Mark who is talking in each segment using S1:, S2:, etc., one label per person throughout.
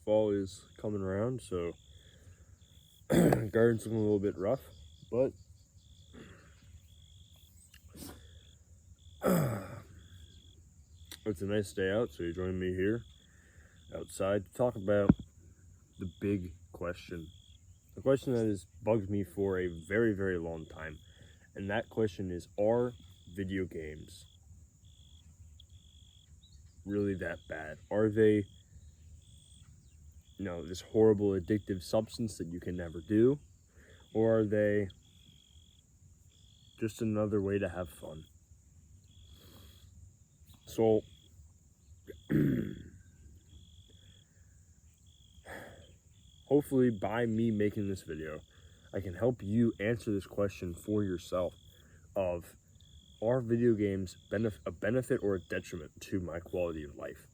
S1: Fall is coming around, so garden's looking a little bit rough, but it's a nice day out, so you're joining me here outside to talk about the big question. The question that has bugged me for a very, very long time. And that question is, are video games really that bad? Are they, this horrible addictive substance that you can never do? Or are they just another way to have fun? So, hopefully by me making this video, I can help you answer this question for yourself of, are video games a benefit or a detriment to my quality of life?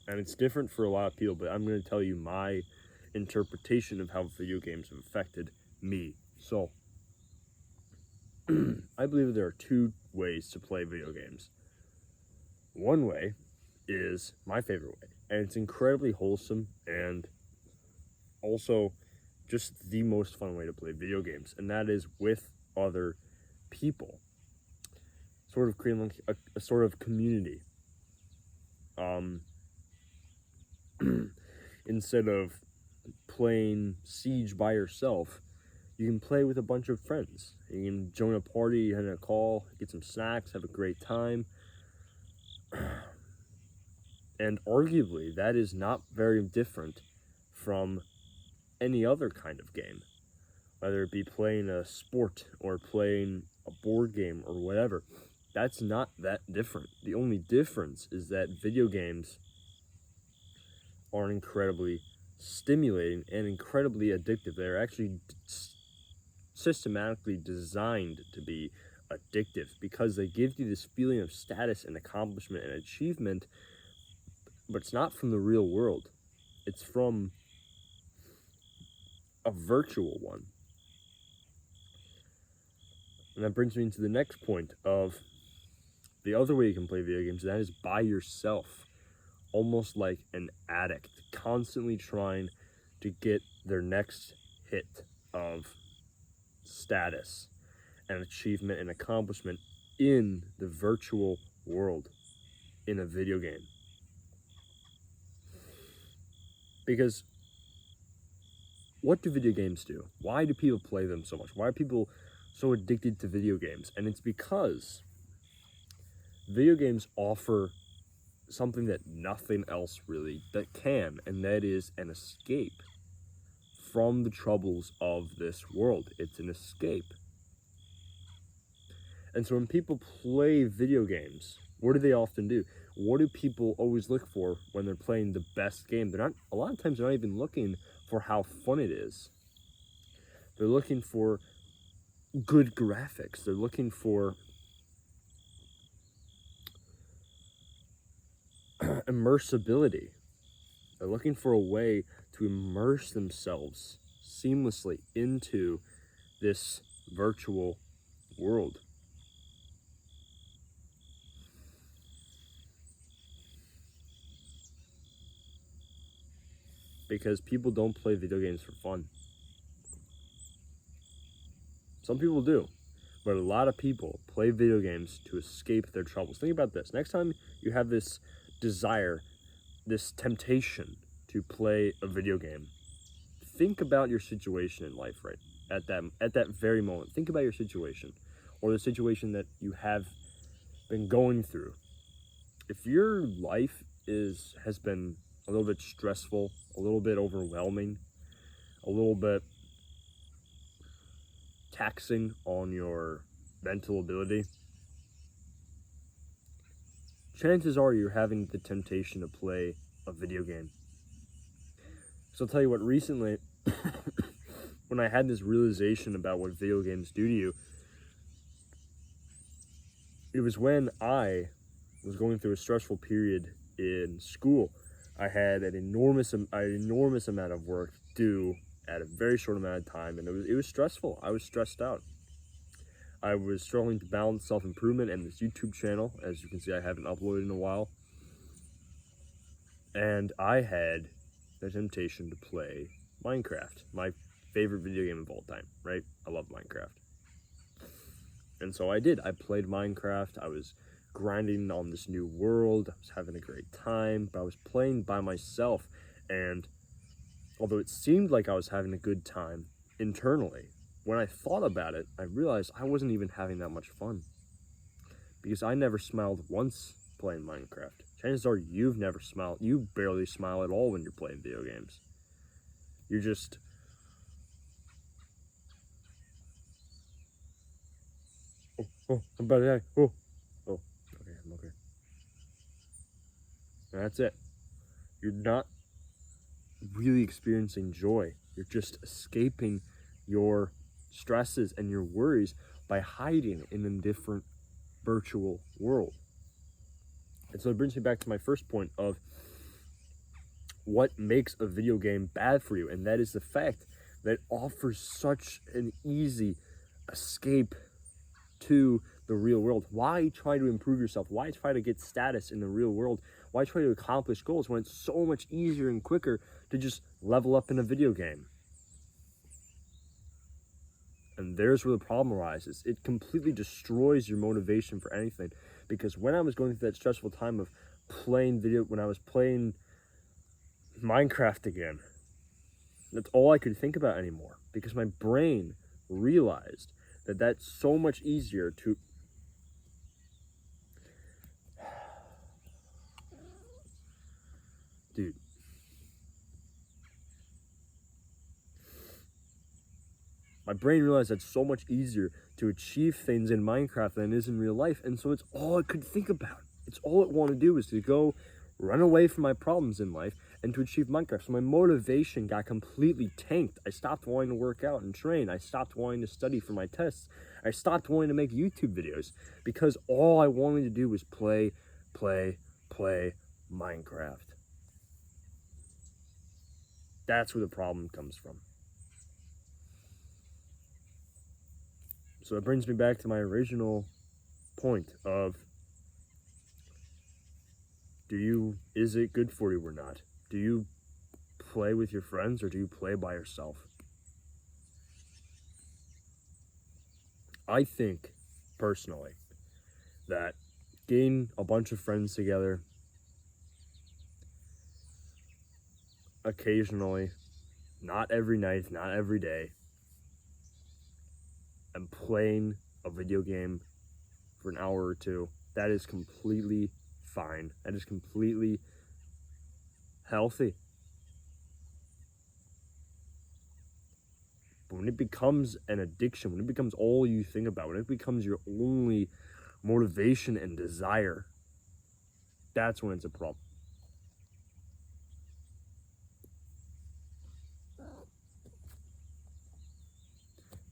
S1: And it's different for a lot of people, but I'm going to tell you my interpretation of how video games have affected me. So, I believe there are two ways to play video games. One way is my favorite way, and it's incredibly wholesome and also just the most fun way to play video games, and that is with other people. Sort of creating like a sort of community. Instead of playing Siege by yourself, you can play with a bunch of friends. You can join a party, have a call, get some snacks, have a great time. And arguably, that is not very different from any other kind of game. Whether it be playing a sport or playing a board game or whatever, that's not that different. The only difference is that video games are incredibly stimulating and incredibly addictive. They're actually systematically designed to be addictive because they give you this feeling of status and accomplishment and achievement, but it's not from the real world. It's from a virtual one. And that brings me to the next point of the other way you can play video games, and that is by yourself. Almost like an addict, constantly trying to get their next hit of status and achievement and accomplishment in the virtual world in a video game. Because what do video games do? Why do people play them so much? Why are people so addicted to video games? And it's because video games offer something that nothing else really that can, and that is an escape from the troubles of this world. It's an escape. And so when people play video games, what do they often do? What do people always look for when they're playing the best game? A lot of times they're not even looking for how fun it is. They're looking for good graphics. They're looking for immersibility. They're looking for a way to immerse themselves seamlessly into this virtual world. Because people don't play video games for fun. Some people do, but a lot of people play video games to escape their troubles. Think about this. Next time you have this desire, this temptation to play a video game, think about your situation in life right at that very moment. Think about your situation, or the situation that you have been going through. If your life has been a little bit stressful, a little bit overwhelming, a little bit taxing on your mental ability, chances are you're having the temptation to play a video game. So I'll tell you what, recently, when I had this realization about what video games do to you, it was when I was going through a stressful period in school. I had an enormous amount of work due at a very short amount of time, and it was stressful. I was stressed out. I was struggling to balance self-improvement and this YouTube channel. As you can see, I haven't uploaded in a while. And I had the temptation to play Minecraft, my favorite video game of all time, right? I love Minecraft. And so I did. I played Minecraft. I was grinding on this new world. I was having a great time, but I was playing by myself. And although it seemed like I was having a good time internally, when I thought about it, I realized I wasn't even having that much fun. Because I never smiled once playing Minecraft. Chances are you've never smiled. You barely smile at all when you're playing video games. You're just... Oh, I'm about to die. Oh, okay, I'm okay. And that's it. You're not really experiencing joy. You're just escaping your stresses and your worries by hiding in a different virtual world. And so it brings me back to my first point of what makes a video game bad for you, and that is the fact that it offers such an easy escape to the real world. Why try to improve yourself? Why try to get status in the real world? Why try to accomplish goals when it's so much easier and quicker to just level up in a video game? And there's where the problem arises. It completely destroys your motivation for anything. Because when I was going through that stressful time of when I was playing Minecraft again, that's all I could think about anymore. Because my brain realized that that's so much easier to... Dude. My brain realized that's so much easier to achieve things in Minecraft than it is in real life. And so it's all it could think about. It's all it wanted to do is to go run away from my problems in life and to achieve Minecraft. So my motivation got completely tanked. I stopped wanting to work out and train. I stopped wanting to study for my tests. I stopped wanting to make YouTube videos because all I wanted to do was play Minecraft. That's where the problem comes from. So that brings me back to my original point of, is it good for you or not? Do you play with your friends or do you play by yourself? I think, personally, that getting a bunch of friends together occasionally, not every night, not every day, and playing a video game for an hour or two, that is completely fine. That is completely healthy. But when it becomes an addiction, when it becomes all you think about, when it becomes your only motivation and desire, that's when it's a problem.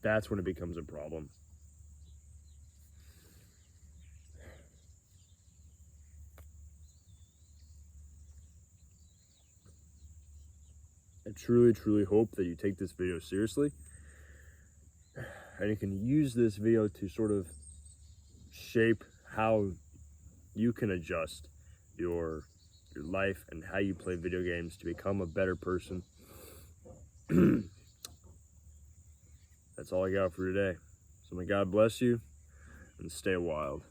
S1: That's when it becomes a problem. I truly, truly hope that you take this video seriously and you can use this video to sort of shape how you can adjust your life and how you play video games to become a better person. That's all I got for today. So may God bless you and stay wild.